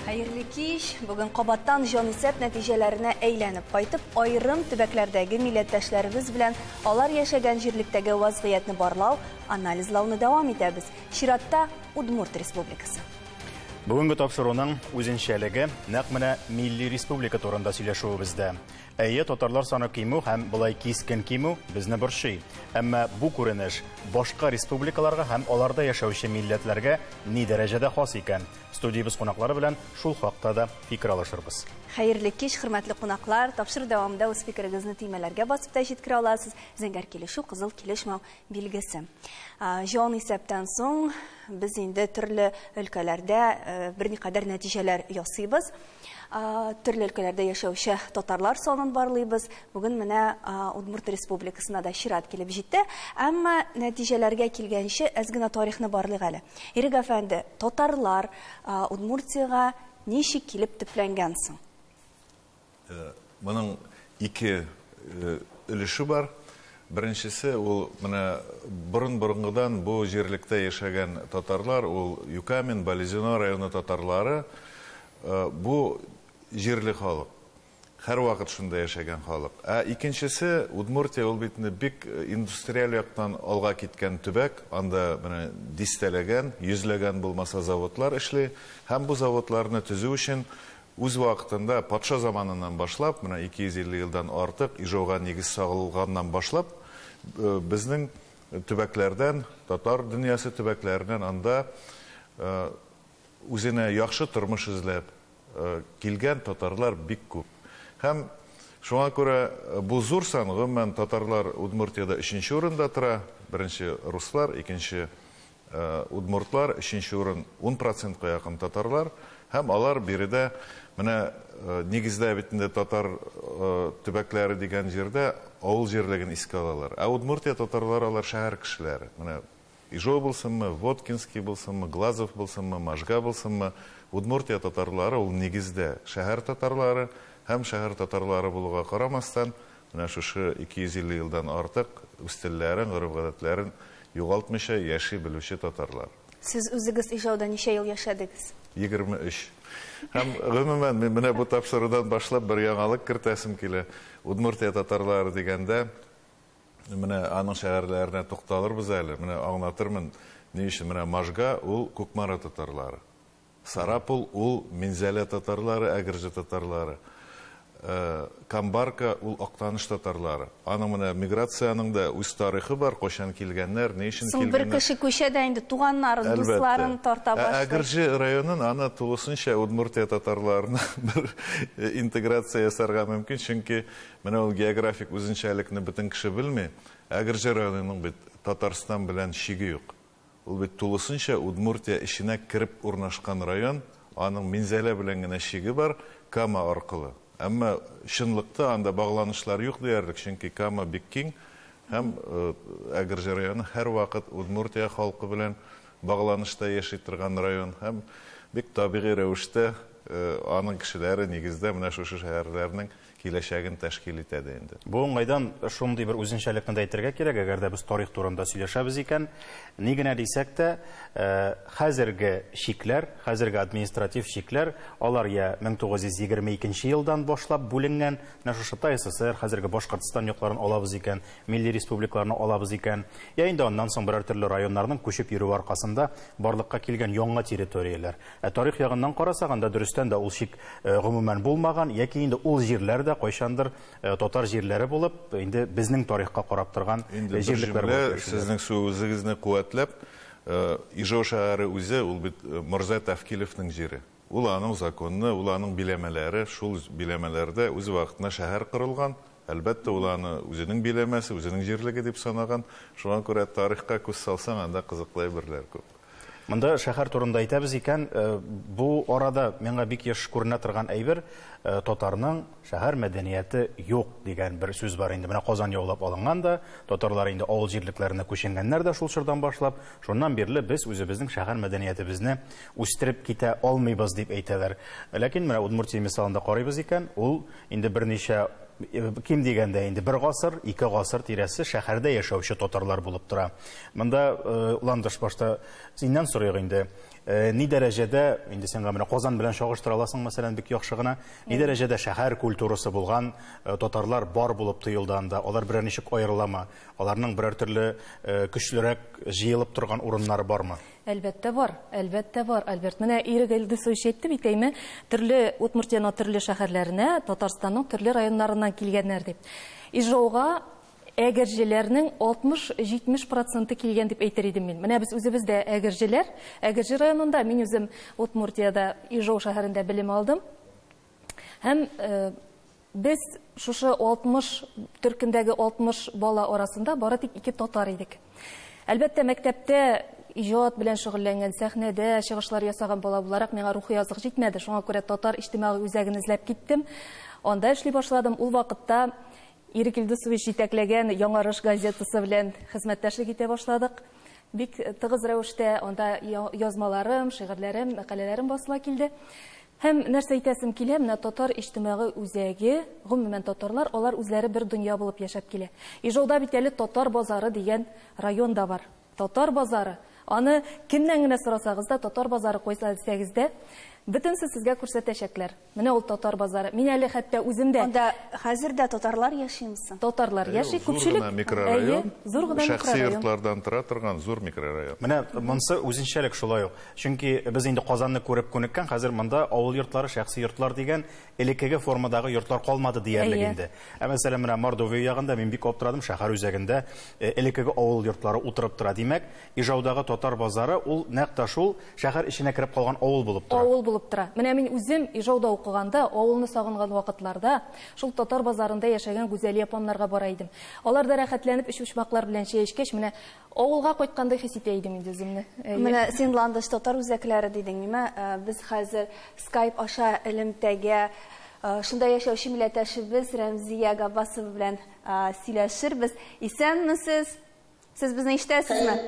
Xayrli kиш, bugün Qabatdan Jonisep neticelerine eğlenip qaytып, ayırım tübəklerdəgi milletdaşlarımız bilen alar yaşagan jirlikdəgi vaziyetini barlav, analizlauны devam edəbiz. Şiratda Udmurt Respublikası. Бүгінгі тапшыруның үзенчәлеге нәq менә Милли Республика турында сөйләшүебездә. Әйе, татарлар санап кимү һәм былай кискен кимү безне борчый. Әмма бу күренеш башка республикаларга һәм аларда яшәүче милләтләргә ни дәрәҗәдә хас икән? Студиябыз кунаклары белән шул хакта да фикер алышырбыз. Xayrli kиш, hörmətli qonaqlar, tapşır davamında öz fikrinizni tüymələrə basıb da yetkirə alasınız. Zəngər kilişu, qızıl kilişməv bilgisi. Jonisepdən soň biz indi türlü өлkələrdə bir qədər nəticələr yasıybız. Türlü өлkələrdə yaşauşu tatarlar sonun barlıyız. Bugün mənə Udmurt Respublikasına da şirat kilib jitdi. Amma nəticələrə kilgənişi əzgina tarixini barlıq əli. Erik əfəndi, tatarlar Udmurtiyaga nişik kilib tüpləngənsin? Bunun iki өлеше бар. Беренчесе ул менә борын-борынгыдан бу җирлектә яшәгән татарлар, ул Юкамин, Балезино районы татарлары, бу җирле халык. Һәр вакыт шунда яшәгән халык. Икенчесе Удмуртия ул бит бик индустриаль яктан алга киткән төбәк, анда менә дистәләгән, йөзләгән булмаса заводлар эшли, һәм бу заводларны төзү өчен үз вакытында патша заманынан башлап, менә 250 елдан артык Ижауга нигез сагылганнан башлап, безнең төбәкләрдән, татар дөньясы төбәкләреннән анда үзенә яхшы тормыш эзләп килгән татарлар бик күп. Һәм шуңа күрә бу зур сан гомумән татарлар Удмуртиядә 3нче урында тора. Беренче руслар, икенче удмуртлар, 3нче урын 10%-ка якын татарлар. Һәм алар биредә менә нигездә битендә татар төбәкләре дигән җирдә авыл җирлеген искә алалар. Удмуртия татарлары алар шәһәр кешеләре. Менә Ижау булсынмы, Воткинский булсынмы, Глазов булсынмы, Можга булсынмы, Удмуртия татарлары ул нигездә шәһәр татарлары һәм шәһәр татарлары булуга карамастан, менә шушы 250 елдан артык үстәлләрен, гореф-гадәтләрен югалтмыйча яши белүче татарлар. Siz үзегез Ижауда ничә ел яшәдегез? 23. Һәм гомумән менә бу тапшырудан башлап бер яңалык кертәсем килә. Удмуртия татарлары дигәндә менә аның шәһәрләренә тукталырбыз әле. Менә аңлатырмын. Ни өчен менә Можга ул Кукмара татарлары. Сарапул ул Минзәлә татарлары, Әгерҗе татарлары. Камбарка ул Актаныш татарлары. Аның менә миграцияның да үз тарихы бар, кайчан килгәннәр, ни өчен килгәннәр. Соң бер кеше күчәдә инде туганнарын, дусларын тарта башлый. Әгерҗе районын аны тулысынча Удмуртия татарларына бер интеграция ясарга мөмкин, чөнки менә ул географик үзенчәлекне бөтен кеше белми. Әгерҗе районының бит Татарстан белән шиге юк. Ул бит тулысынча Удмуртия ишенә кирип урнашкан район, аның Минзәлә белән генә шиге бар, Кама аркылы. Әмма чынлыкта анда багланышлар юк диярлек, чөнки Кама бик киң һәм Әгерҗе районы һәр вакыт Удмуртия халкы белән багланышта яши торган район һәм бик табигый рәвештә аның кешеләре нигездә менә шушы шәһәрләрнең киләчәген тәшкил итәде инде. Бу уңайдан шундый бер үзенчәлекне дә әйтергә кирәк, әгәр дә без тарих турында сөйләшәбез икән, ни генә дисәк тә, хәзерге шикләр, хәзерге административ шикләр, алар я 1922 елдан башлап бүленгән, менә шушы СССР, хәзерге Башкортстан якларын алабыз икән, милли республикаларны алабыз икән, я инде аннан соң берәр төрле районнарның күчеп йөрү аркасында барлыкка килгән яңа территорияләр. Тарих ягыннан карасак, анда дөрестән дә ул шик гомумән булмаган, яки инде ул җирләр кайчандыр татар җирләре булып, инде безнең тарихка карап торган җирлектер булып. Сезнең сүзегезне куәтләп, Ижау шәһәре үзе ул бит Морза Тәвкилевнең җире. Ул аның законны, ул аның биләмәләре, шул биләмәләрдә үз вакытында шәһәр корылган. Әлбәттә, ул аны үзенең биләмәсе, үзенең җирлеге дип санаган. Шуңа күрә тарихка күз салсаң, анда кызыклы әйберләр күп. Монда шәһәр турында әйтәбез икән, бу арада миңа бик яш күренә торган әйбер, татарның шәһәр мәдәнияте юк дигән бер сүз бар инде. Менә Казан яулап алынган да, татарлар инде авыл җирлекләренә күченгәннәр дә шул чордан башлап, шуннан бирле без үзебезнең шәһәр мәдәниятебезне үстереп китә алмыйбыз дип әйтәләр. Ләкин менә Удмуртия мисалында карыйбыз икән, ул инде берничә ким дигәндә инде бер гасыр, 2 гасыр тирәсе шәһәрдә яшәүче татарлар булып тора. Монда Ландыш башта синнән сорыйк инде. ни дәрәҗәдә, инде сен менә Казан белән чагыштыра аласың, мәсәлән, бик яхшы гына, ни дәрәҗәдә шәһәр культурасы булган татарлар бар булып тоелды анда, алар берәр ничек аерылама, аларның берәр төрле көчлерәк җыелып торган урыннары бармы? Әлбәттә бар, Альберт. Менә Ирек Илдусович әйтте бит әйме, төрле Удмуртияның төрле шәһәрләренә, Татарстанның төрле районнарыннан килгәннәр дип. Ижауга әгәрҗеләрнең 60-70% килгән дип әйтер идем мин. Менә без үзебездә әгәрҗеләр, Әгәрҗе районында, мин үзем Удмуртияда, Ижау шәһәрендә белем алдым. Һәм без шушы 60 төркемдәге 60 бала арасында бары тик 2 татар идек. Әлбәттә, мәктәптә иҗат белән шөгыльләнгән, сәхнәдә чыгышлар ясаган бала буларак миңа рухи язык җитмәде. Шуңа күрә татар иҗтимагый үзәген эзләп киттем. Анда эшли башладым. Ул вакытта Ирек Илдусович җитәкләгән Яңарыш газетасы белән хезмәттәшлек итә башладык. Бик тыгыз рәвештә анда язмаларым, шигырьләрем, мәкаләләрем басыла килде. Һәм нәрсә әйтәсем килә, менә татар иҗтимагый үзәге, гомумән татарлар, алар үзләре бер дөнья булып яшәп килә. Ижауда бит әле Татар базары дигән район да бар. Татар базары. Аны кемнән генә сорасагыз да, Татар базары куйса дисәгез дә, бөтенсе сезгә күрсәтәчәкләр. Менә ул Татар базары. Мин әле хәтта үземдә. Анда хәзер дә татарлар яшимсың? Татарлар яши, күпчелек. Зур гына микрорайон. Шәхси йортлардан тора торган зур микрорайон. Менә монсы үзенчәлек шулай ук. Чөнки без инде Казанны күреп күнеккән, хәзер монда авыл йортлары, шәхси йортлар дигән элеккеге формадагы йортлар калмады диярлек инде. Мәсәлән, менә Мордовия ягында мин бик аптырадым, шәһәр үзәгендә элеккеге авыл йортлары утырып тора. Димәк, Ижаудагы Татар базары ул нәкъ та шул шәһәр иченә кирип калган авыл булып тора. Авыл булып тора. Менә мин үзем Ижауда укыганда, авылны сагынган вакытларда, шул Татар базарында яшәгән гүзәл апамнарга бара идем. Алар да рәхәтләнеп эч-почмаклар белән чәй эчкәч, менә авылга кайткандай хис итә идем инде үземне. Менә син ландыш татар үзәкләре дидең, нимә? Без хәзер Skype аша элемтәгә шунда яшәүче милләттәшебез Рәмзия Габбасова белән сөйләшербез. Исәнмесез? Сез безне ишетәсезме?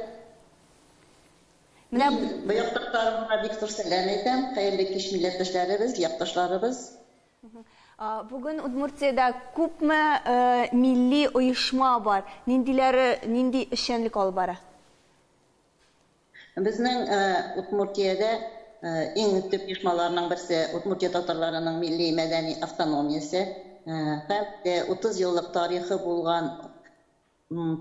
Менә бу якташларыма бик зур сәлам әйтәм. Хәерле кич милләттәшләребез, якташларыбыз. Бүген Удмуртиядә күпме милли оешма бар? Нинди эшчәнлек алып бара? Безнең Удмуртиядә иң төп оешмаларның берсе Удмуртия татарларының милли мәдәни автономиясе. Һәм 30 еллык тарихы булган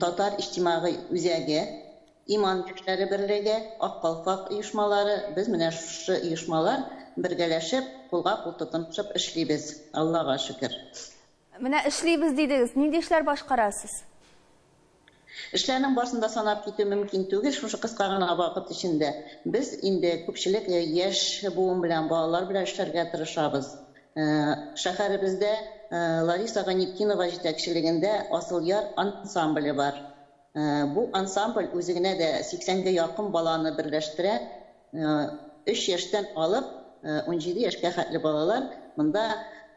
татар иҗтимагый үзәге, иман көчләре берлеге, ак калфак оешмалары, без менә шушы оешмалар бергәләшеп, кулга-кул тотынышып эшлибез. Аллага шөкер. Менә эшлибез дидегез, нинди эшләр башкарасыз? Эшләрнең барысында санап китү мөмкин түгел, шушы кыска гына вакыт эчендә. Без инде күпчелек яшь буын белән, балалар белән эшләргә тырышабыз. Шәһәребездә Лариса Ганиткинова җитәкчелегендә Асыл яр ансамбле бар. Бу ансамбль үзенә дә 80-гә якын баланы берләштерә. 3 яшьтән алып 17 яшькә хәтле балалар монда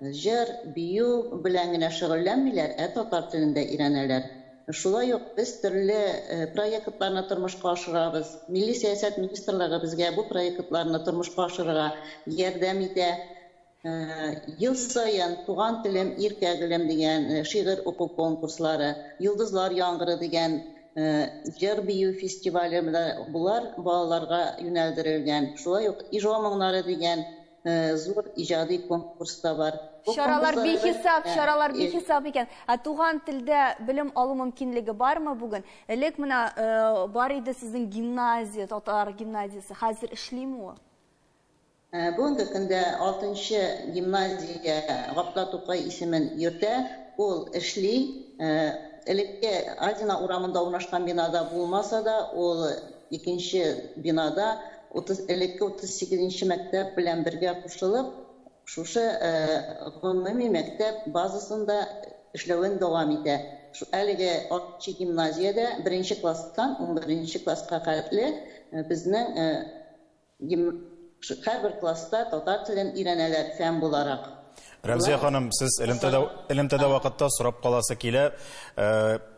җыр, бию белән генә шөгыльләнмиләр, татар телендә өйрәнәләр. Шулай ук без төрле проектларны тормышка ашырабыз. Милли сәясәт министрлыгы безгә бу проектларны тормышка ашырырга ярдәм итә. Ел саен туган телем, иркәгелем дигән шигырь уку конкурслары, Йолдызлар яңгыры дигән җыр бию фестивале булар балаларга юнәлдерелгән. Шулай ук Ижау моңнары дигән зур иҗади конкурс та бар. Шаралар бихисап икән. Туган телдә белем алу мөмкинлеге бармы бүген? Элек менә бар иде сезнең гимназия, татар гимназиясе, хәзер эшлиме ул? Бүгенге көндә 6-нчы гимназия Гапла Тукай исемен йөртә, ул эшли. Элекке Альдина урамында урнашкан бинада булмаса да, ул икенче бинада элекке 38-нче мәктәп белән бергә кушылып, шушы гомуми мәктәп базасында эшләвен дәвам итә. Әлеге 6-нчы гимназиядә 1-нче класстан 11-нче класска хәтле безнең һәрбер класста татар телен өйрәнәләр фән буларак. Рәмзия ханым, сез элемтәдә вакытта сорап каласы килә,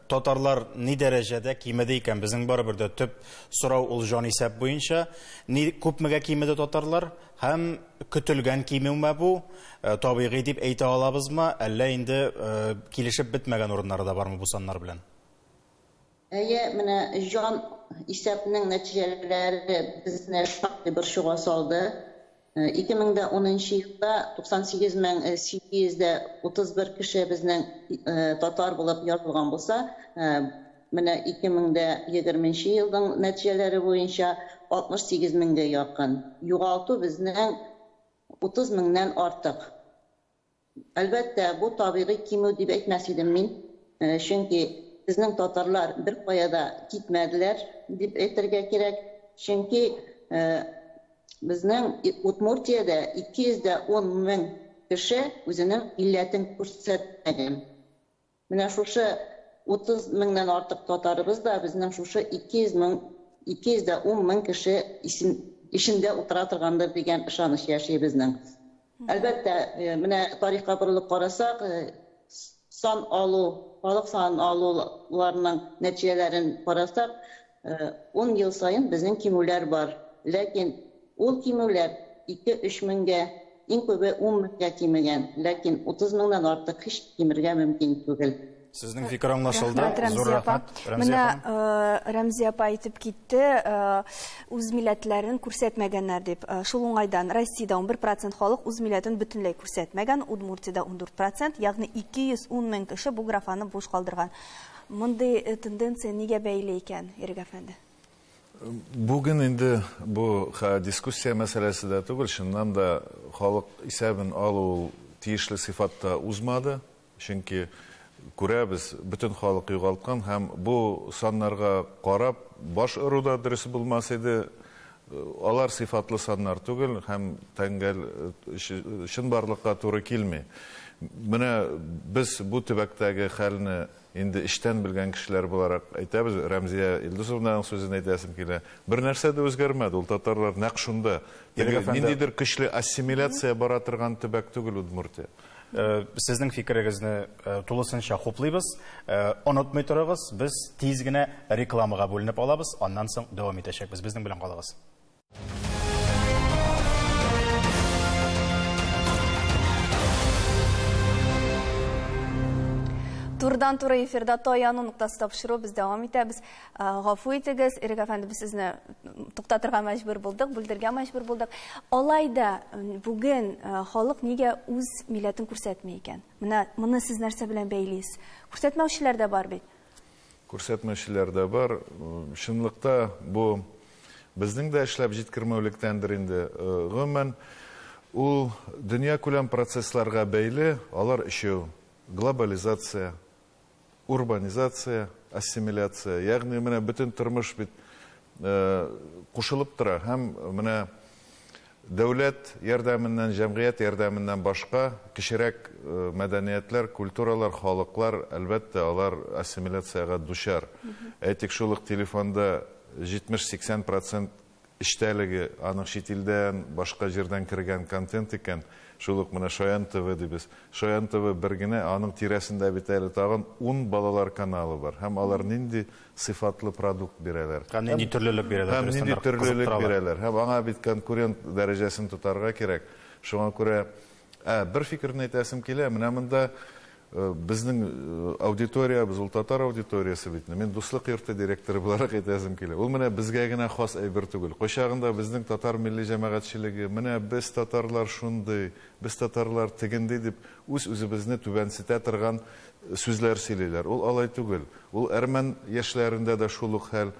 татарлар ни дәрәҗәдә кимеде икән? Безнең барыбер дә төп сорау ул җанисәп буенча. Ни күпмегә кимеде татарлар? Һәм көтелгән кимеүме бу? Табигый дип әйтә алабызмы? Әллә инде килешеп бетмәгән урыннары да бармы бу саннар белән? Менә исәпнең нәтиҗәләре безне шактый бер шуга салды. 2010 елда 98,831 кеше безнең татар булып язылган булса, менә 2020 елның нәтиҗәләре буенча 68 меңгә якын. Югалту безнең 30 меңнән артык. Әлбәттә, бу табигый кимү дип әйтмәс идем мин, чөнки безнең татарлар бер каяда китмәделәр дип әйтергә кирәк, чөнки безнең Удмуртиядә 210 мең кеше үзенең милләтен күрсәтмәгән. Менә шушы 30 меңнән артык татарыбыз да безнең шушы 210 мең кеше ишендә утыра торгандыр дигән ышаныч яши безнең. Әлбәттә, менә тарихка борылып карасак, халык сан алуларның нәтиҗәләрен карасак, 10 ел сайын безнең кимүләр бар. Ләкин ул кимүләр 2-3 меңгә, иң күбе 10 меңгә кимегән. Ләкин 30 меңнән артык һич кимергә мөмкин түгел. Сезнең фикер аңлашылды. Зур рәхмәт. Менә Рәмзия апа әйтеп китте, үз милләтләрен күрсәтмәгәннәр дип. Шул уңайдан Россиядә 11% халык үз милләтен бөтенләй күрсәтмәгән, Удмуртиядә 14%, ягъни 210 мең кеше бу графаны буш калдырган. Мондый тенденция нигә бәйле икән, Ирек әфәнде? Бүген инде бу дискуссия мәсьәләсе дә түгел, шуннан да халык исәбен алу тиешле сыйфатта узмады, чөнки күрәбез, бөтен халык югалткан һәм бу саннарга карап баш ыруда дөрес булмас иде. Алар сыйфатлы саннар түгел һәм тәңгәл чынбарлыкка туры килми. Менә без бу төбәктәге хәлне инде иштән белгән кешеләр буларак әйтәбез, Рәмзия Илдусовнаның сүзен әйтәсем килә. Бер нәрсә дә үзгәрмәде, ул татарлар нәкъ шунда. Ниндидер көчле ассимиляция бара торган төбәк түгел Удмуртия. Сезнең фикерегезне тулысынча хуплыйбыз. Онытмый торыгыз, без тиз генә рекламага бүленеп алабыз, аннан соң дәвам итәчәкбез. Безнең белән калыгыз. Турдан туры эфирда Таяну нуктасы тапшыру без дәвам итәбез. Гафу итегез, Ирек әфәнде, без сезне туктатырга мәҗбүр булдык, бүлдергә мәҗбүр булдык. Алайда бүген халык нигә үз милләтен күрсәтмәй икән? Менә моны сез нәрсә белән бәйлисез? Күрсәтмәүчеләр дә бар бит. Күрсәтмәүчеләр дә бар. Шунлыкта бу безнең дә эшләп җиткермәүлектәндер инде. Гомумән, ул дөнья күләм процессларга бәйле, алар өчәү: глобализация, урбанизация, ассимиляция. Ягъни менә бөтен тормыш бит кушылып тора. Һәм менә дәүләт ярдәменнән, җәмгыять ярдәменнән башка кечерәк мәдәниятләр, культуралар, халыклар, әлбәттә, алар ассимиляцияга дучар. Әйтик, шул ук телефонда 70-80% иштәлеге аның чит илдән, башка җирдән кергән контент икән. Шул ук менә Шаян ТВ дибез. Шаян ТВ бер генә, аның тирәсендә бит әле тагын 10 балалар каналы бар. Һәм алар нинди сыйфатлы продукт бирәләр. Һәм нинди төрлелек бирәләр. Һәм нинди төрлелек бирәләр. Һәм аңа бит конкурент дәрәҗәсен тотарга кирәк. Шуңа күрә бер фикерне әйтәсем килә. Менә монда безнең аудитория, без ул татар аудиториясы бит. Мин дуслык йорты директоры буларак әйтәсем килә. Ул менә безгә генә хас әйбер түгел. Кайчагында безнең татар милли җәмәгатьчелеге, менә без татарлар шундый, без татарлар тегенди дип үз-үзебезне түбәнсетә торган сүзләр сөйлиләр. Ул алай түгел. Ул әрмән яшьләрендә дә шул ук хәл.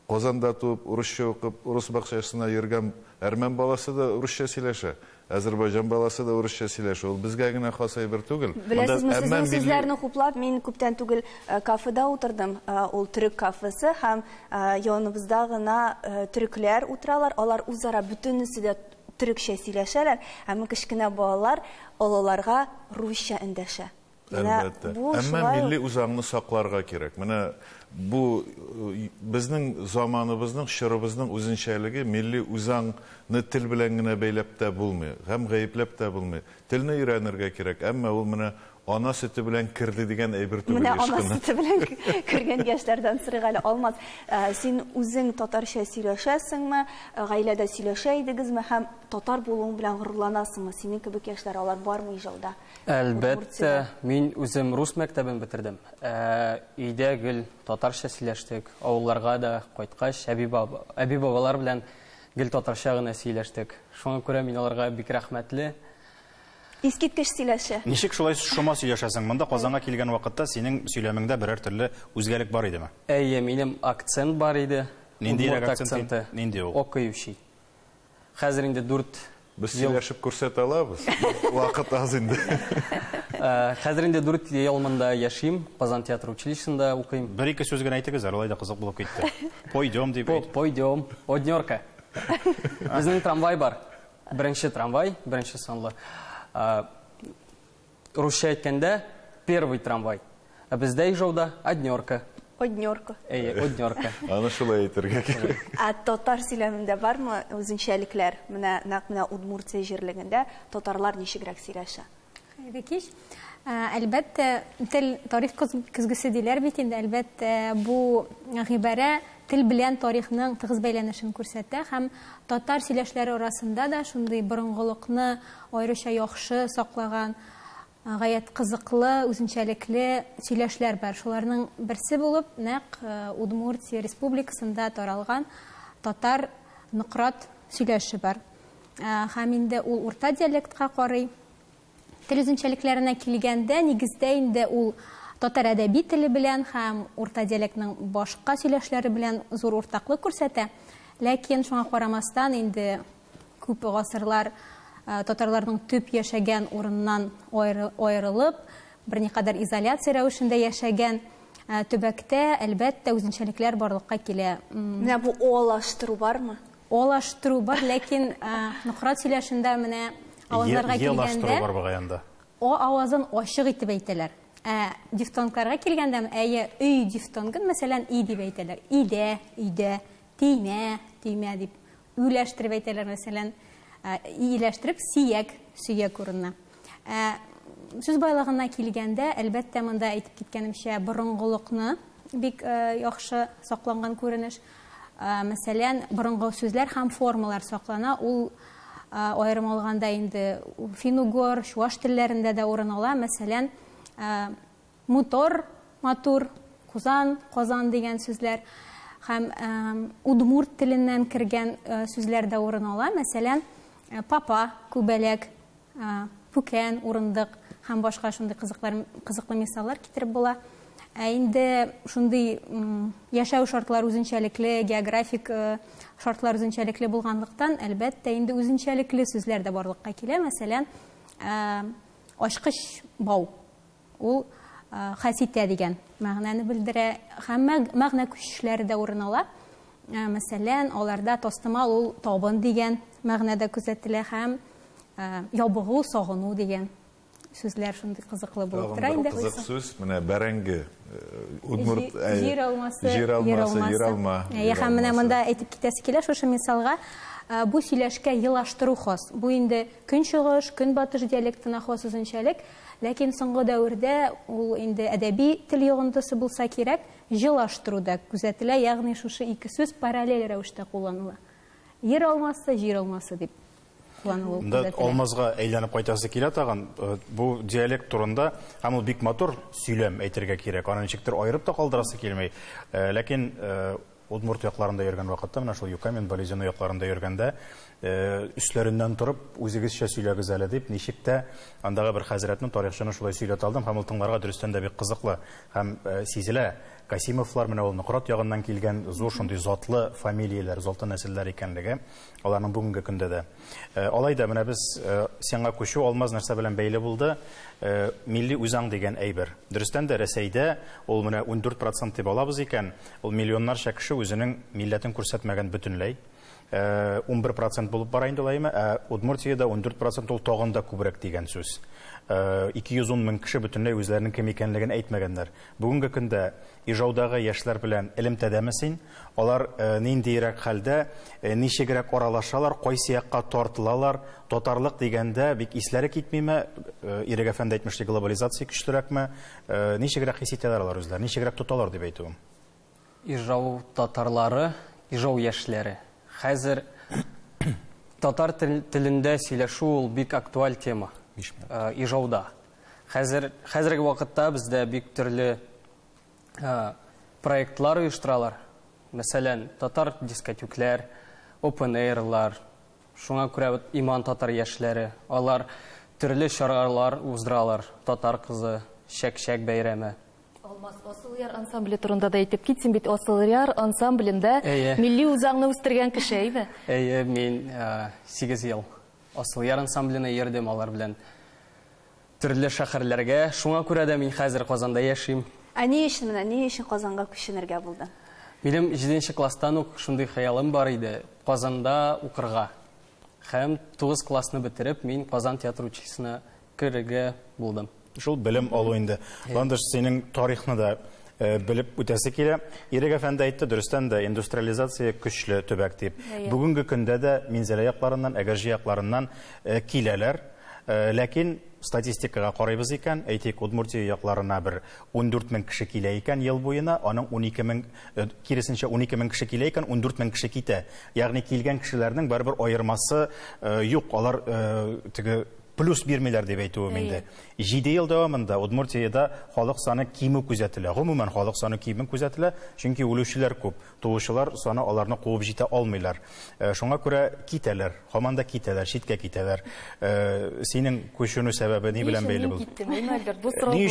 Казанда туып, урысча укып, урыс бакчасына йөргән әрмән баласы да урысча сөйләшә. Азәрбайҗан баласы да урысча сөйләшә. Ул безгә генә хас әйбер түгел. Беләсезме, сезнең сүзләрне хуплап, мин күптән түгел кафеда утырдым. Ул төрек кафесы һәм яныбызда гына төрекләр утыралар. Алар үзара бөтенесе дә төрекчә сөйләшәләр. Һәм кечкенә балалар олыларга русча эндәшә. Әлбәттә. Әмма милли үзаңны сакларга кирәк. Менә бу безнең заманыбызның, чорыбызның үзенчәлеге милли үзаңны тел белән генә бәйләп тә булмый, һәм гаепләп тә булмый. Телне өйрәнергә кирәк. Әмма ул менә ана сөте белән керде дигән әйбер түгел. Менә ана сөте белән кергән яшьләрдән сорыйга әле алмаз. Син үзең татарча сөйләшәсеңме, гаиләдә сөйләшә идегезме һәм татар булуың белән горурланасыңмы? Синең кебек яшьләр алар бармы Ижауда? Әлбәттә, мин үзем рус мәктәбен бетердем. Өйдә гел татарча сөйләштек, авылларга да кайткач әби бабалар белән гел татарча гына сөйләштек. Шуңа күрә мин аларга бик рәхмәтле. Искиткеч сөйләшә. Ничек шулай шома сөйләшәсең? Монда Казанга килгән вакытта синең сөйләмеңдә берәр төрле үзгәлек бар идеме? Әйе, минем акцент бар иде. Нинди акценты? Нинди ул? Окуючий. Хәзер инде 4 Без сөйләшеп күрсәтә алабыз. Вакыт аз инде. Хәзер инде 4 ел монда яшим, Казан театр училищесында укыйм. Бер-ике сүз генә әйтегез, алай да кызык булып китте. Пойдем дип әйт. Пойдем. Однёрка. Безнең трамвай бар. Беренче трамвай, беренче санлы. Русча әйткәндә первый трамвай. Ә бездә Ижауда однёрка. Однёрка. Әйе, однёрка. Аны шулай әйтергә кирәк. Татар сөйләмендә бармы үзенчәлекләр? Менә Удмуртия җирлегендә татарлар ничегрәк сөйләшә? Бекиш, әлбәттә, тел тарих көзгесе диләр бит инде, әлбәттә, бу гыйбарә тел белән тарихның тыгыз бәйләнешен күрсәтә һәм татар сөйләшләре арасында да шундый борынгылыкны аеруча яхшы саклаган, гаять кызыклы, үзенчәлекле сөйләшләр бар. Шуларның берсе булып, нәкъ Удмуртия республикасында таралган татар ныкрат сөйләше бар. Һәм инде ул урта диалектка карый. Тел үзенчәлекләренә килгәндә, нигездә инде ул татар әдәби теле белән һәм урта диалектның башка сөйләшләре белән зур уртаклык күрсәтә. Ләкин шуңа карамастан инде күп гасырлар татарларның төп яшәгән урыннан аерылып, берникадәр изоляция рәвешендә яшәгән төбәктә әлбәттә үзенчәлекләр барлыкка килә. Менә бу олаштыру бармы? Олаштыру бар, ләкин ныкрат сөйләшендә менә авызларга килгәндә о авызын ачык итеп әйтәләр. Дифтонгларга килгәндә, әйе, өй дифтонгын, мәсәлән, и дип әйтәләр. Идә, өйдә, тимә, тимә дип үләштереп әйтәләр, мәсәлән, ииләштереп сияк, сөяк урынына. Сүз байлыгына килгәндә, әлбәттә, монда әйтеп киткәнемчә, борынгылыкны бик яхшы сакланган күренеш. Мәсәлән, борынгы сүзләр һәм формалар саклана. Ул аерым алганда инде фин-угор, чуаш телләрендә дә урын ала. Мәсәлән, мотор, матур, кузан, казан дигән сүзләр һәм удмурт теленнән кергән сүзләр дә урын ала. Мәсәлән, папа, күбәләк, пүкән, урындык һәм башка шундый кызыклы мисаллар китереп була. Инде шундый яшәү шартлары үзенчәлекле, географик шартлар үзенчәлекле булганлыктан, әлбәттә, инде үзенчәлекле сүзләр дә барлыкка килә. Мәсәлән, ачкыч бау. Ул хаситә дигән мәгънәне белдерә. Һәм мәгънә күчешләре дә урын ала. Мәсәлән, аларда тостымал ул табын дигән мәгънәдә күзәтелә һәм ябыгу, сагыну дигән сүзләр шундый кызыклы булып тора инде. Кызык сүз, менә бәрәңге, удмурт, җир алмасы, җир алма. Һәм менә монда әйтеп китәсе килә шушы мисалга, бу сөйләшкә елаштыру хас. Бу инде көнчыгыш, көнбатыш диалектына хас үзенчәлек, ләкин соңгы дәвердә ул инде әдәби тел йогынтысы булса кирәк, елаштыруда күзәтелә, ягъни шушы ике сүз параллель рәвештә кулланыла. Җир алмасы, җир алмасы дип. Алмазга әйләнеп кайтасы килә тагын, бу диалект турында һәм ул бик матур сөйләм әйтергә кирәк. Аны ничектер аерып та калдырасы килмәй. Ләкин Удмурт якларында йөргән вакытта, менә шул Юкамен, Болезино якларында йөргәндә, үсләреннән торып, үзегезчә сөйләгез әле дип, ничек тә андагы бер хәзрәтне, тарихчыны шулай сөйләтә алдым, һәм ул тыңларга дөрестән дә бик кызыклы һәм сизелә. Касимовлар менә ул ныкрат ягыннан килгән зур шундый затлы фамилияләр, затлы нәселләр икәнлеге, аларның бүгенге көндә дә. Алай да менә без сиңа күчү алмаз нәрсә белән бәйле булды. Милли үзаң дигән әйбер. Дөрестән дә Рәсәйдә ул менә 14% дип алабыз икән, ул миллионнарча кеше үзенең милләтен күрсәтмәгән бөтенләй. 11% булып бара инде улаймы, Удмуртиядә 14% ул тагын да күбрәк дигән сүз. 210 мең кеше бөтенләй үзләренең кем икәнлеген әйтмәгәннәр. Бүгенге көндә Ижаудагы яшьләр белән элемтәдәме син? Алар ниндирәк хәлдә, ничегрәк аралашалар, кайсы якка тартылалар? Татарлык дигәндә бик исләре китмиме? Ирек әфәнде әйтмешти, глобализация көчлерәкме? Ничегрәк хис итәләр алар үзләре? Ничегрәк тоталар дип әйтүем? Ижау татарлары, Ижау яшьләре. Хәзер татар телендә сөйләшү ул бик актуаль тема. Ижауда. Хәзерге вакытта бездә бик төрле проектлар оештыралар. Мәсәлән, татар дискотеклар, open airлар, шуңа күрә иман татар яшьләре, алар төрле чаралар уздыралар. Татар кызы, шәк-шәк бәйрәме. Алмаз, Асыл Яр ансамбле турында да әйтеп китсен бит, Асыл Яр ансамблендә милли үзаңны үстергән кеше иде. Мин 8 ел Асыл Яр ансамбленә йөрдем алар белән. Төрле шәһәрләргә, шуңа күрә дә мин хәзер Казанда яшим. Ни өчен Казанга күченергә булды? Минем 7нче класстан ук шундый хыялым бар иде, Казанда укырга. Һәм 9 классны бетереп, мин Казан театр училищесына керергә булдым. Шул белем алу инде. Ландыш, синең тарихны да белеп үтәсе килә. Ирек әфәнде әйтте, дөрестән дә индустриализация көчле төбәк дип. Бүгенге көндә дә Минзәлә якларыннан, Әгәрҗе якларыннан киләләр. Ләкин статистикага карыйбыз икән, әйтик, Удмуртия якларына бер 14 мең кеше килә икән ел буена, аның 12 мең, киресенчә 12 мең кеше килә икән, 14 мең кеше китә. Ягъни килгән кешеләрнең барыбер аермасы юк, алар теге плюс бирмиләр дип әйтүем инде. 7 ел дәвамында Удмуртиядә халык саны кимү күзәтелә. Гомумән халык саны кимү күзәтелә, чөнки үлүчеләр күп. Туучылар саны аларны куып җитә алмыйлар. Шуңа күрә китәләр, һаман да китәләр, читкә китәләр. Синең күченү сәбәбе ни белән бәйле булды? Ни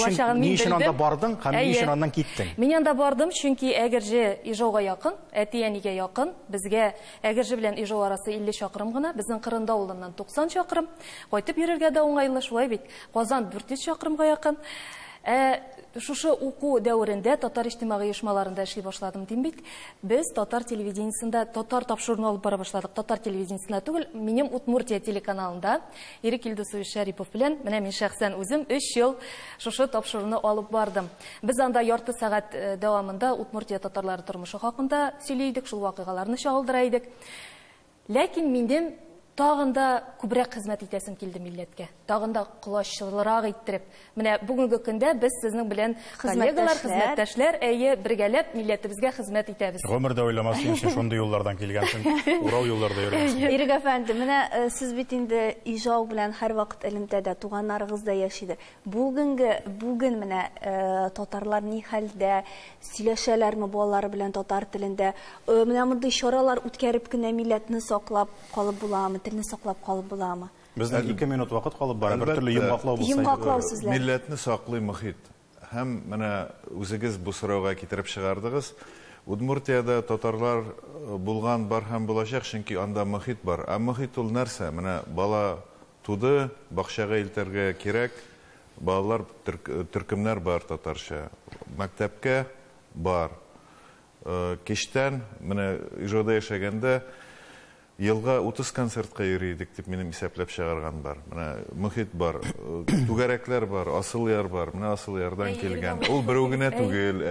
өчен анда бардың һәм ни өчен аннан киттең? Мин анда бардым, чөнки Әгәрҗе Ижауга якын, әти-әнигә якын. Безгә Әгәрҗе белән Ижау арасы 50 чакрым гына, безнең Кырында авылыннан 90 чакрым. Кайтып йөрергә дә уңайлы, шулай бит. Казан 400 чакрымга якын. Шушы уку дәверендә татар иҗтимагый оешмаларында эшли башладым дим бит. Без татар телевидениесендә татар тапшыруны алып бара башладык. Татар телевидениесендә түгел, минем Удмуртия телеканалында Ирек Илдусович Шәрипов белән менә мин шәхсән үзем 3 ел шушы тапшыруны алып бардым. Без анда ярты сәгать дәвамында Удмуртия татарлары тормышы хакында сөйләйдек, шул вакыйгаларны чагылдыра идек. Ләкин минем тагында күбрәк хезмәт итәсем килде милләткә. Тагында кулачлырак иттереп. Менә бүгенге көндә без сезнең белән коллегалар, хезмәттәшләр, бергәләп милләтебезгә хезмәт итәбез. Гомердә уйламасын өчен шундый юллардан килгәнсең. Урау юлларда йөргәнсең. Ирек әфәнде, менә сез бит инде Ижау белән һәрвакыт элемтәдә, туганнарыгыз да яшидер. Бүген менә татарлар ни хәлдә, сөйләшәләрме балалары белән татар телендә? Менә мондый чаралар үткәреп кенә милләтне саклап калып буламы? Телне саклап калып буламы? Безнең 2 минут вакыт калып бара, бер төрле йомгаклау булса. Йомгаклау сүзләр. Милләтне саклый мөхит. Һәм менә үзегез бу сорауга китереп чыгардыгыз. Удмуртиядә татарлар булган бар һәм булачак, чөнки анда мөхит бар. Мөхит ул нәрсә? Менә бала туды, бакчага илтәргә кирәк. Балалар төркемнәр бар татарча. Мәктәпкә бар. Кештән менә Ижауда яшәгәндә елга 30 концертка йөридек дип минем исәпләп чыгарган бар. Менә мөхит бар, түгәрәкләр бар, Асыл Яр бар. Менә Асыл Ярдан килгән. Ул берәү генә түгел,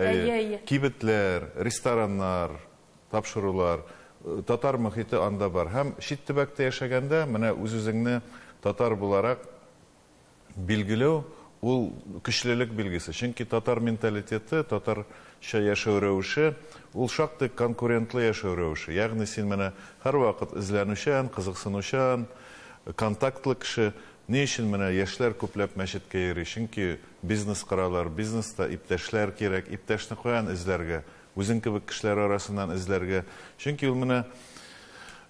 кибетләр, рестораннар, тапшырулар, татар мөхите анда бар. Һәм чит төбәктә яшәгәндә менә үз-үзеңне татар буларак билгеләү ул көчлелек билгесе. Чөнки татар менталитеты, татарча яшәү рәвеше ул шактый конкурентлы яшәү рәвеше. Ягъни син менә һәрвакыт эзләнүчән, кызыксынучан, контактлы кеше. Ни өчен менә яшьләр күпләп мәчеткә йөри? Чөнки бизнес каралар, бизнеста иптәшләр кирәк, иптәшне каян эзләргә? Үзең кебек кешеләр арасыннан эзләргә. Чөнки ул менә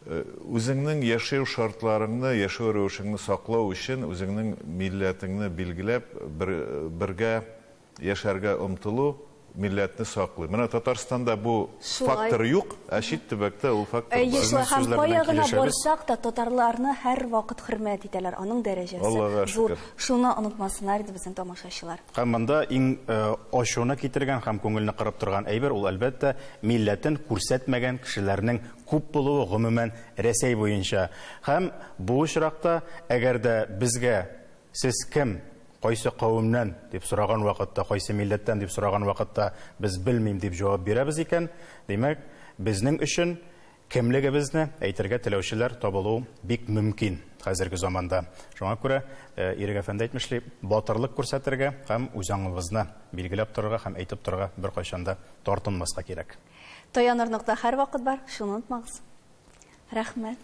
үзеңнең яшәү шартларыңны, яшәү рәвешеңне саклау өчен үзеңнең милләтеңне билгеләп, бергә яшәргә омтылу, милләтне саклый. Менә Татарстанда бу фактор юк, ә чит төбәктә ул фактор бар. Шулай һәм кая гына барсак та татарларны һәр вакыт хөрмәт итәләр, аның дәрәҗәсе зур. Шуны онытмасыннар дип безнең тамашачылар. Һәм монда иң ачуны китергән һәм күңелне кырып торган әйбер ул әлбәттә милләтен күрсәтмәгән кешеләрнең күп булуы гомумән Рәсәй буенча. Һәм бу очракта әгәр дә безгә сез кем, кайсы кавымнан дип сораган вакытта, кайсы милләттән дип сораган вакытта без белмим дип җавап бирәбез икән, димәк, безнең өчен кемлегебезне әйтергә теләүчеләр табылу бик мөмкин хәзерге заманда. Шуңа күрә Ирек әфәнде әйтмешли, батырлык күрсәтергә һәм үзаңыбызны билгеләп торырга һәм әйтеп торырга беркайчанда тартынмаска кирәк. Таяныр нокта һәр вакыт бар, шуны онытмагыз. Рәхмәт.